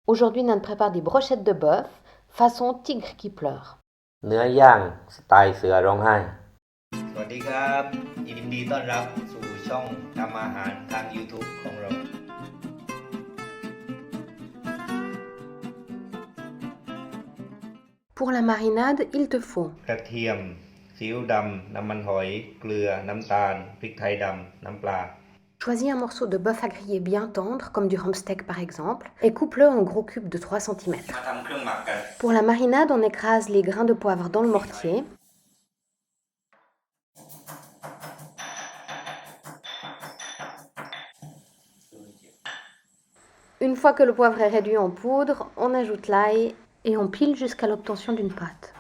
Aujourd'hui, Nan prépare des brochettes de bœuf façon tigre qui pleure. เนื้อย่างสไตล์เสือร้องไห้ สวัสดีครับยินดีต้อนรับสู่ช่องทำอาหารทาง YouTube ของเรา Pour la marinade, il te faut กระเทียมซีอิ๊วดำน้ำมันหอยเกลือน้ำตาลพริกไทยดำน้ำปลา choisis un morceau de bœuf à griller bien tendre, comme du rumsteak par exemple, et coupe-le en gros cubes de 3 cm. มาทำเครื่องหมักกัน Pour la marinade, on écrase les grains de poivre dans le mortier. Une fois que le poivre est réduit en poudre, on ajoute l'ail et on pile jusqu'à l'obtention d'une pâte.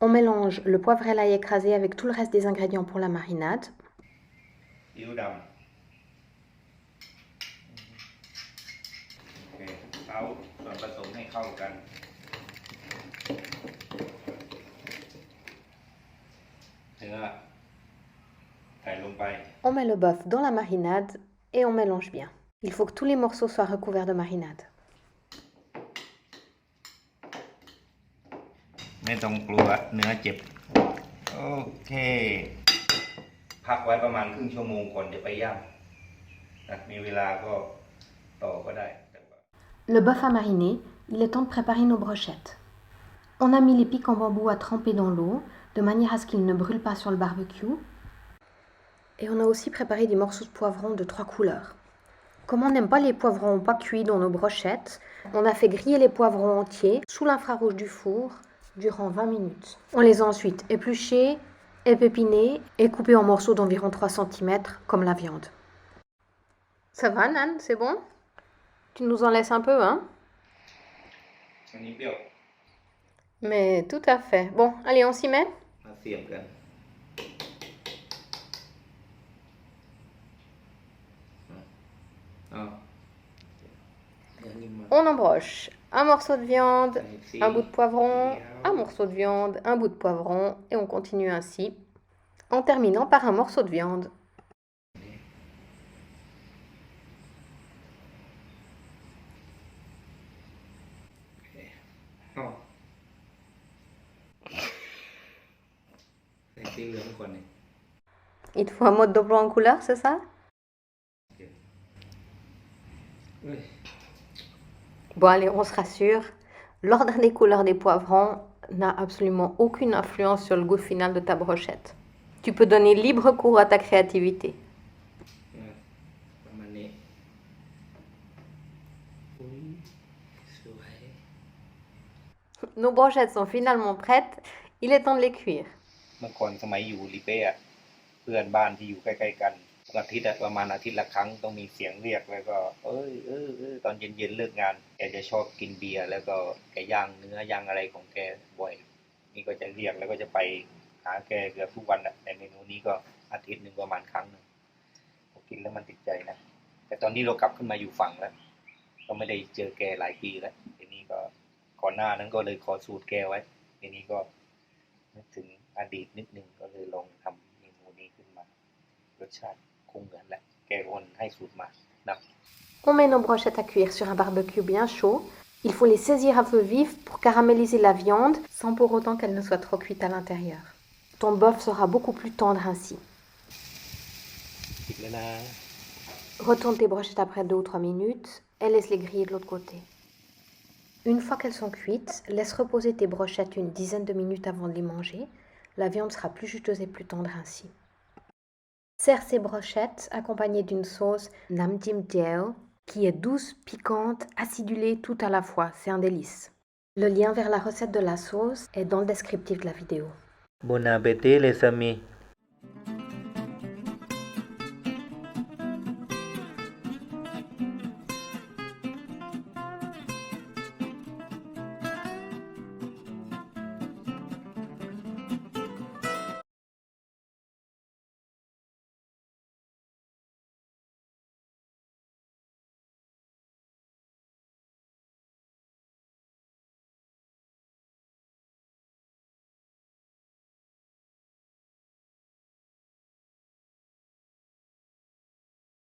On mélange le poivre et l'ail écrasé avec tout le reste des ingrédients pour la marinade. ซีอิ๊วดำโอเคเอาส่วนผสมให้เข้ากันเนื้อใส่ลงไป On met le bœuf dans la marinade et on mélange bien. Il faut que tous les morceaux soient recouverts de marinade. ไม่ต้องกลัวเนื้อเจ็บโอเคพักไว้ประมาณครึ่งชั่วโมงก่อนจะไปย่างนะมีเวลาก็ต่อก็ได้ Le bœuf a mariné, il est temps de préparer nos brochettes. On a mis les pics en bambou à tremper dans l'eau, de manière à ce qu'ils ne brûlent pas sur le barbecue. Et on a aussi préparé des morceaux de poivrons de 3 couleurs. Comme on n'aime pas les poivrons pas cuits dans nos brochettes, on a fait griller les poivrons entiers sous l'infrarouge du four durant 20 minutes. On les a ensuite épluchés, épépinés et coupés en morceaux d'environ 3 cm comme la viande. Ça va, Nan? C'est bon? Tu nous en laisses un peu, hein? อันนี้เปรี้ยว Mais tout à fait. Bon, allez, on s'y met? มาเสียบกันเอาเดี๋ยวนี้มา On embroche un morceau de viande, un bout de poivron, un morceau de viande, un bout de poivron, et on continue ainsi, en terminant par un morceau de viande. เอาใส่สีเหลืองก่อนนี่ Il te faut un mode de blanc en couleur, c'est ça? เอ้ย Bon, allez, on se rassure. L'ordre des couleurs des poivrons n'a absolument aucune influence sur le goût final de ta brochette. Tu peux donner libre cours à ta créativité. ประมาณนี้อุ้ยสวย Nos brochettes sont finalement prêtes. Il est temps de les cuire. เมื่อก่อนสมัยอยู่ลิเป้อะเพื่อนบ้านที่อยู่ใกล้ๆกันอาทิตย์อะประมาณอาทิตย์ละครั้งต้องมีเสียงเรียกแล้วก็ตอนเย็นๆเลิกงานแกจะชอบกินเบียร์แล้วก็แกย่างเนื้อย่างอะไรของแกบ่อยนี่ก็จะเรียกแล้วก็จะไปหาแกเกือบทุกวันอะแต่เมนูนี้ก็อาทิตย์หนึ่งประมาณครั้งนึงพอกินแล้วมันติดใจนะแต่ตอนนี้เรากลับขึ้นมาอยู่ฝั่งแล้วก็ไม่ได้เจอแกหลายปีแล้วทีนี้ก็ก่อนหน้านั้นก็เลยขอสูตรแกไว้ทีนี้ก็นึกถึงอดีตนิดนึงก็เลยลองทำเมนูนี้ขึ้นมารสชาติคงเหมือนแหละแกคนให้สูตรมานะ On met nos brochettes à cuire sur un barbecue bien chaud. Il faut les saisir à feu vif pour caraméliser la viande sans pour autant qu'elle ne soit trop cuite à l'intérieur. Ton bœuf sera beaucoup plus tendre ainsi. ปิดแล้วนะ Retourne tes brochettes après 2 ou 3 minutes et laisse-les griller de l'autre côté. Une fois qu'elles sont cuites, laisse reposer tes brochettes une dizaine de minutes avant de les manger. La viande sera plus juteuse et plus tendre ainsi. Serre ces brochettes accompagnées d'une sauce Nam Jim Jeo qui est douce, piquante, acidulée tout à la fois. C'est un délice. Le lien vers la recette de la sauce est dans le descriptif de la vidéo. Bon appétit les amis